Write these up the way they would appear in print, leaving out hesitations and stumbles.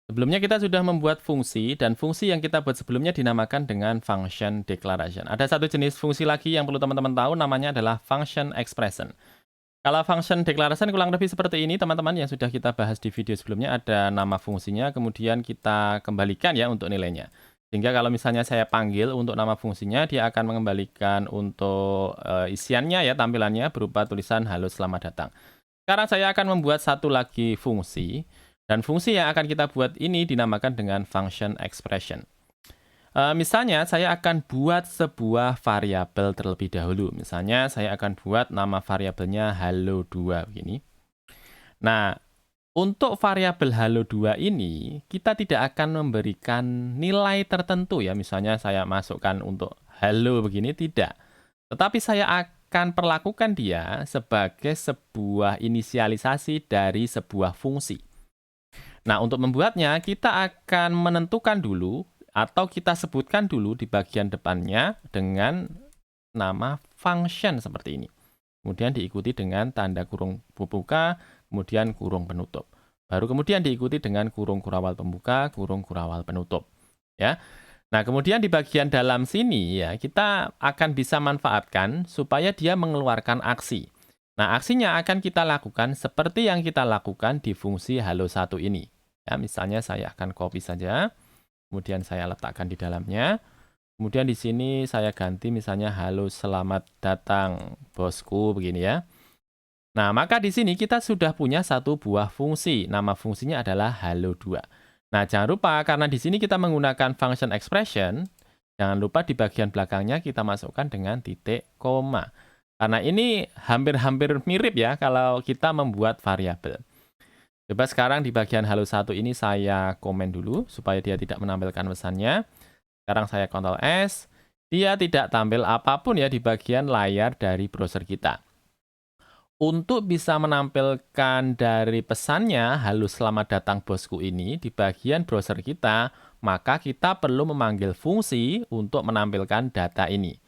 Sebelumnya kita sudah membuat fungsi, dan fungsi yang kita buat sebelumnya dinamakan dengan function declaration. Ada satu jenis fungsi lagi yang perlu teman-teman tahu, namanya adalah function expression. Kalau function declaration kurang lebih seperti ini, teman-teman, yang sudah kita bahas di video sebelumnya. Ada nama fungsinya, kemudian kita kembalikan ya untuk nilainya. Sehingga kalau misalnya saya panggil untuk nama fungsinya, dia akan mengembalikan untuk isiannya ya, tampilannya berupa tulisan halo selamat datang. Sekarang saya akan membuat satu lagi fungsi, dan fungsi yang akan kita buat ini dinamakan dengan function expression. Misalnya saya akan buat sebuah variabel terlebih dahulu. Misalnya saya akan buat nama variabelnya halo2 begini. Nah, untuk variabel halo2 ini, kita tidak akan memberikan nilai tertentu ya. Misalnya saya masukkan untuk halo begini, tidak. Tetapi saya akan perlakukan dia sebagai sebuah inisialisasi dari sebuah fungsi. Nah, untuk membuatnya, kita akan menentukan dulu atau kita sebutkan dulu di bagian depannya dengan nama function seperti ini. Kemudian diikuti dengan tanda kurung pembuka, kemudian kurung penutup. Baru kemudian diikuti dengan kurung kurawal pembuka, kurung kurawal penutup. Ya. Nah, kemudian di bagian dalam sini ya, kita akan bisa manfaatkan supaya dia mengeluarkan aksi. Nah, aksinya akan kita lakukan seperti yang kita lakukan di fungsi halo1 ini. Ya, misalnya saya akan copy saja, kemudian saya letakkan di dalamnya. Kemudian di sini saya ganti misalnya halo selamat datang bosku begini ya. Nah, maka di sini kita sudah punya satu buah fungsi. Nama fungsinya adalah halo2. Nah, jangan lupa karena di sini kita menggunakan function expression, jangan lupa di bagian belakangnya kita masukkan dengan titik koma. Karena ini hampir-hampir mirip ya kalau kita membuat variabel. Coba sekarang di bagian halo1 ini saya komen dulu supaya dia tidak menampilkan pesannya. Sekarang saya Ctrl S, dia tidak tampil apapun ya di bagian layar dari browser kita. Untuk bisa menampilkan dari pesannya, halo selamat datang bosku ini di bagian browser kita, maka kita perlu memanggil fungsi untuk menampilkan data ini.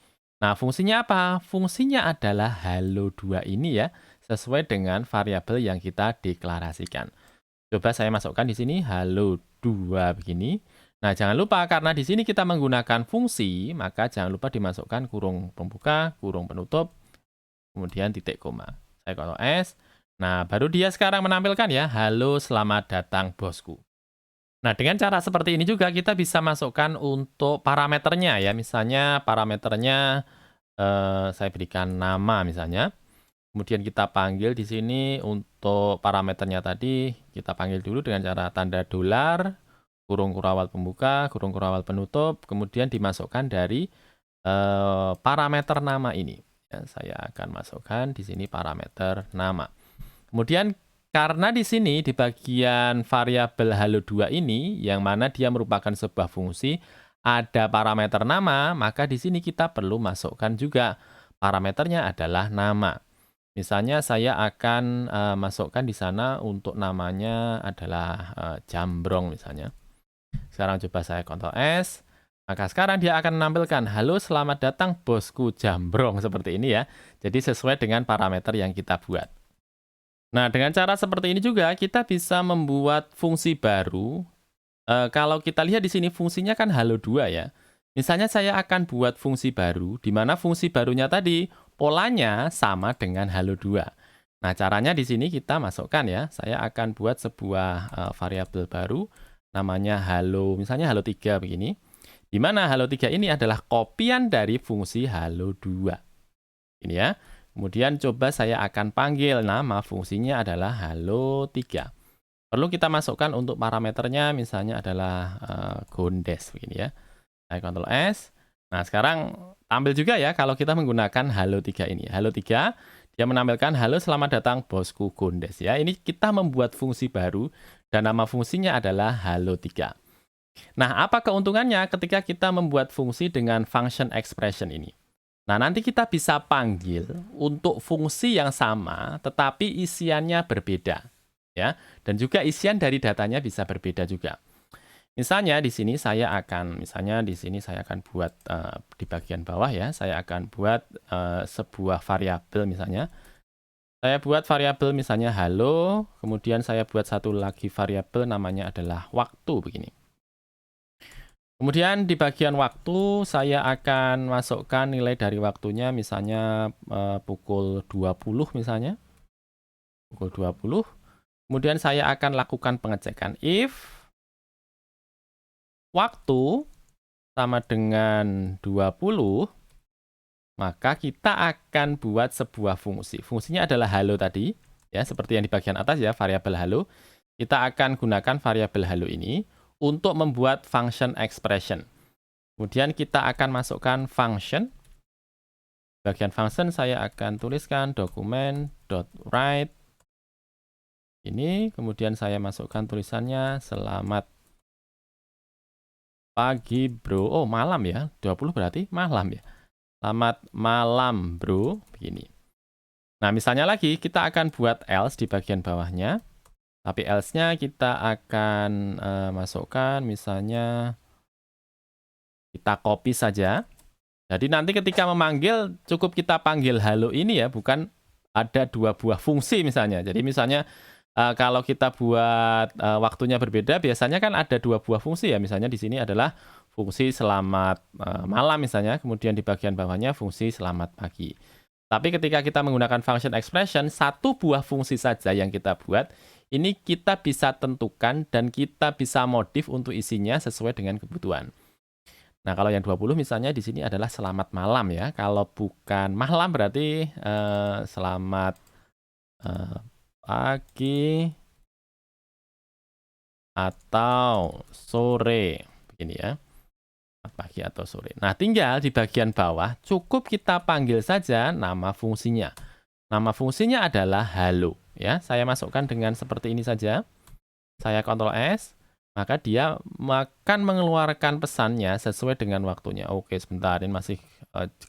Nah, fungsinya apa? Fungsinya adalah halo2 ini ya, sesuai dengan variabel yang kita deklarasikan. Coba saya masukkan di sini halo2 begini. Nah, jangan lupa karena di sini kita menggunakan fungsi, maka jangan lupa dimasukkan kurung pembuka, kurung penutup, kemudian titik koma. Saya Ctrl S. Nah, baru dia sekarang menampilkan ya, halo selamat datang bosku. Nah, dengan cara seperti ini juga kita bisa masukkan untuk parameternya ya. Misalnya parameternya saya berikan nama misalnya. Kemudian kita panggil di sini untuk parameternya tadi, kita panggil dulu dengan cara tanda dolar, kurung kurawal pembuka, kurung kurawal penutup, kemudian dimasukkan dari parameter nama ini. Ya, saya akan masukkan di sini parameter nama. Kemudian karena di sini di bagian variabel halo2 ini, yang mana dia merupakan sebuah fungsi, ada parameter nama, maka di sini kita perlu masukkan juga parameternya adalah nama. Misalnya saya akan masukkan di sana untuk namanya adalah Jambrong misalnya. Sekarang coba saya Ctrl S. Maka sekarang dia akan menampilkan, halo selamat datang bosku Jambrong, seperti ini ya. Jadi sesuai dengan parameter yang kita buat. Nah, dengan cara seperti ini juga kita bisa membuat fungsi baru. Kalau kita lihat di sini fungsinya kan halo2 ya. Misalnya saya akan buat fungsi baru, di mana fungsi barunya tadi polanya sama dengan halo2. Nah, caranya di sini kita masukkan ya. Saya akan buat sebuah variabel baru, namanya halo, misalnya halo3 begini. Di mana halo3 ini adalah kopian dari fungsi halo2. Ini ya. Kemudian coba saya akan panggil nama fungsinya adalah halo3. Perlu kita masukkan untuk parameternya misalnya adalah Gondes begini ya. Saya Ctrl S. Nah, sekarang tampil juga ya kalau kita menggunakan halo3 ini. Halo3 dia menampilkan halo selamat datang bosku Gondes ya. Ini kita membuat fungsi baru dan nama fungsinya adalah halo3. Nah, apa keuntungannya ketika kita membuat fungsi dengan function expression ini? Nah, nanti kita bisa panggil untuk fungsi yang sama, tetapi isiannya berbeda. Ya, dan juga isian dari datanya bisa berbeda juga. Misalnya di sini saya akan, buat di bagian bawah ya, saya akan buat sebuah variabel misalnya. Saya buat variabel misalnya halo, kemudian saya buat satu lagi variabel namanya adalah waktu begini. Kemudian di bagian waktu saya akan masukkan nilai dari waktunya misalnya pukul 20 misalnya. Pukul 20. Kemudian saya akan lakukan pengecekan if waktu sama dengan 20, maka kita akan buat sebuah fungsi. Fungsinya adalah halo tadi, ya seperti yang di bagian atas ya, variabel halo. Kita akan gunakan variabel halo ini untuk membuat function expression. Kemudian kita akan masukkan function. Bagian function saya akan tuliskan dokumen.write. Ini, kemudian saya masukkan tulisannya selamat pagi bro. Oh, malam ya. 20 berarti malam ya. Selamat malam, bro. Begini. Nah, misalnya lagi, kita akan buat else di bagian bawahnya. Tapi else-nya kita akan masukkan, misalnya, kita copy saja. Jadi nanti ketika memanggil, cukup kita panggil halo ini ya, bukan ada dua buah fungsi misalnya. Jadi misalnya, kalau kita buat waktunya berbeda, biasanya kan ada dua buah fungsi ya. Misalnya di sini adalah fungsi selamat malam misalnya, kemudian di bagian bawahnya fungsi selamat pagi. Tapi ketika kita menggunakan function expression, satu buah fungsi saja yang kita buat, ini kita bisa tentukan dan kita bisa modif untuk isinya sesuai dengan kebutuhan. Nah, kalau yang 20 misalnya di sini adalah selamat malam ya. Kalau bukan malam berarti selamat pagi atau sore. Begini ya. Pagi atau sore. Nah, tinggal di bagian bawah cukup kita panggil saja nama fungsinya. Nama fungsinya adalah halo. Ya, saya masukkan dengan seperti ini saja. Saya Ctrl S, maka dia akan mengeluarkan pesannya sesuai dengan waktunya. Oke, sebentar, ini masih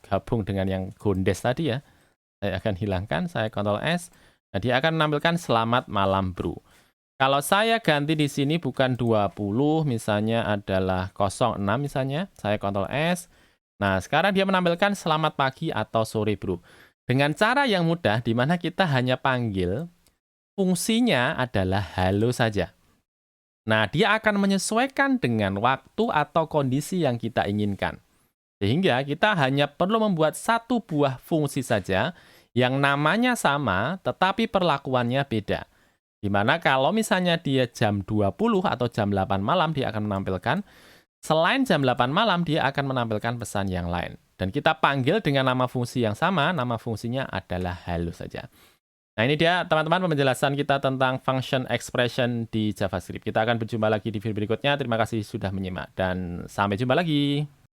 gabung dengan yang gondes tadi ya. Saya akan hilangkan, saya Ctrl S. Nah, dia akan menampilkan selamat malam bro. Kalau saya ganti di sini bukan 20, misalnya adalah 06 misalnya, saya Ctrl S. Nah, sekarang dia menampilkan selamat pagi atau sore bro. Dengan cara yang mudah, di mana kita hanya panggil, fungsinya adalah halo saja. Nah, dia akan menyesuaikan dengan waktu atau kondisi yang kita inginkan. Sehingga kita hanya perlu membuat satu buah fungsi saja, yang namanya sama, tetapi perlakuannya beda. Dimana kalau misalnya dia jam 20 atau jam 8 malam, dia akan menampilkan, selain jam 8 malam, dia akan menampilkan pesan yang lain. Dan kita panggil dengan nama fungsi yang sama, nama fungsinya adalah halo saja. Nah, ini dia teman-teman penjelasan kita tentang function expression di JavaScript. Kita akan berjumpa lagi di video berikutnya. Terima kasih sudah menyimak, dan sampai jumpa lagi.